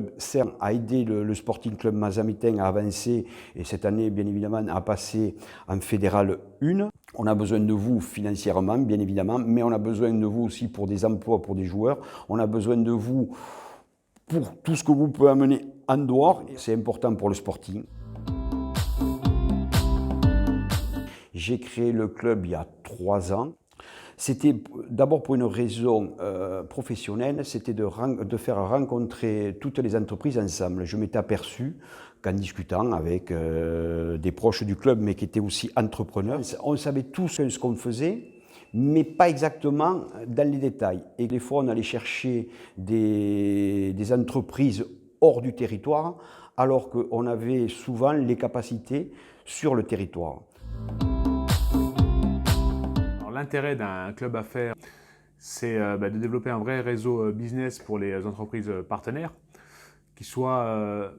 club sert à aider le Sporting Club Mazamétain à avancer et cette année, bien évidemment, à passer en Fédéral 1. On a besoin de vous financièrement, bien évidemment, mais on a besoin de vous aussi pour des emplois, pour des joueurs. On a besoin de vous pour tout ce que vous pouvez amener en dehors. C'est important pour le Sporting. J'ai créé le club il y a 3 ans. C'était d'abord pour une raison professionnelle, c'était de faire rencontrer toutes les entreprises ensemble. Je m'étais aperçu qu'en discutant avec des proches du club, mais qui étaient aussi entrepreneurs, on savait tous ce qu'on faisait, mais pas exactement dans les détails. Et des fois, on allait chercher des entreprises hors du territoire, alors qu'on avait souvent les capacités sur le territoire. L'intérêt d'un club à faire, c'est de développer un vrai réseau business pour les entreprises partenaires, qui soient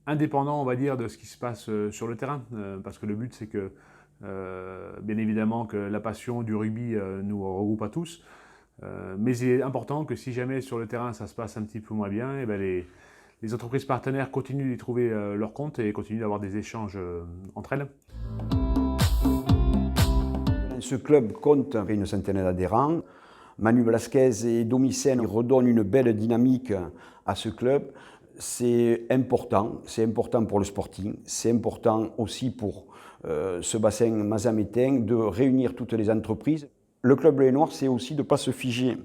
indépendants, on va dire, de ce qui se passe sur le terrain. Parce que le but, c'est que, bien évidemment, que la passion du rugby nous regroupe à tous. Mais il est important que si jamais sur le terrain, ça se passe un petit peu moins bien, et les entreprises partenaires continuent d'y trouver leur compte et continuent d'avoir des échanges entre elles. Ce club compte une centaine d'adhérents. Manu Velasquez et Domicène redonnent une belle dynamique à ce club. C'est important pour le Sporting, c'est important aussi pour ce bassin mazamétain de réunir toutes les entreprises. Le club bleu et noir, c'est aussi de ne pas se figer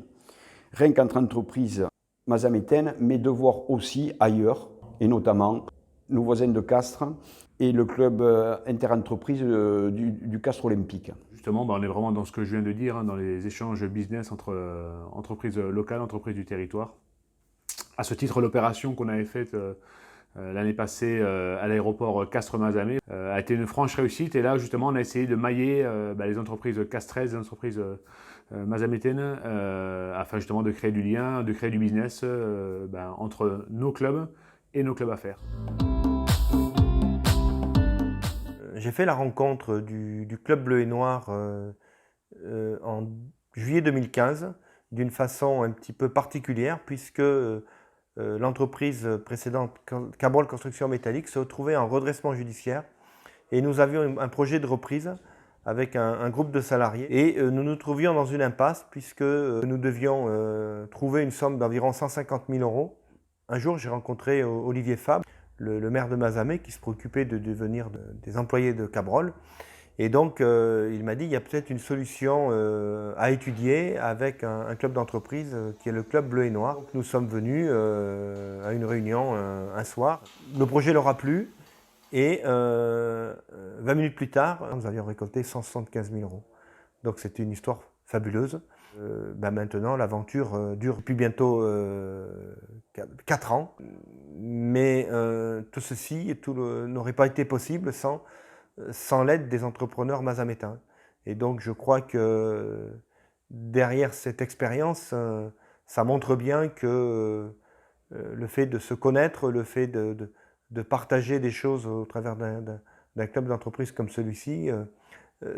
rien qu'entre entreprises mazamétaines, mais de voir aussi ailleurs, et notamment nos voisins de Castres et le club interentreprise du Castres Olympique. Justement, on est vraiment dans ce que je viens de dire, dans les échanges business entre entreprises locales, entreprises du territoire. À ce titre, l'opération qu'on avait faite l'année passée à l'aéroport Castres-Mazamet a été une franche réussite. Et là, justement, on a essayé de mailler les entreprises castraises, les entreprises mazamétaines, afin justement de créer du lien, de créer du business entre nos clubs et nos clubs à faire. J'ai fait la rencontre du club bleu et noir en juillet 2015 d'une façon un petit peu particulière puisque l'entreprise précédente, Cabrol Construction Métallique, se retrouvait en redressement judiciaire et nous avions un projet de reprise avec un groupe de salariés et nous nous trouvions dans une impasse puisque nous devions trouver une somme d'environ 150 000 €. Un jour, j'ai rencontré Olivier Fabre, le maire de Mazamet, qui se préoccupait de devenir des employés de Cabrol. Et donc, il m'a dit il y a peut-être une solution à étudier avec un club d'entreprise qui est le club bleu et noir. Donc, nous sommes venus à une réunion un soir. Le projet leur a plu et 20 minutes plus tard, nous avions récolté 175 000 €. Donc, c'était une histoire fabuleuse. Maintenant, l'aventure dure depuis bientôt 4 ans. Mais tout ceci n'aurait pas été possible sans l'aide des entrepreneurs mazamétains. Et donc, je crois que derrière cette expérience, ça montre bien que le fait de se connaître, le fait de partager des choses au travers d'un club d'entreprise comme celui-ci,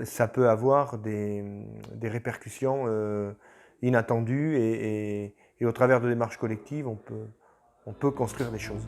ça peut avoir des répercussions inattendues et au travers de démarches collectives, on peut construire des choses.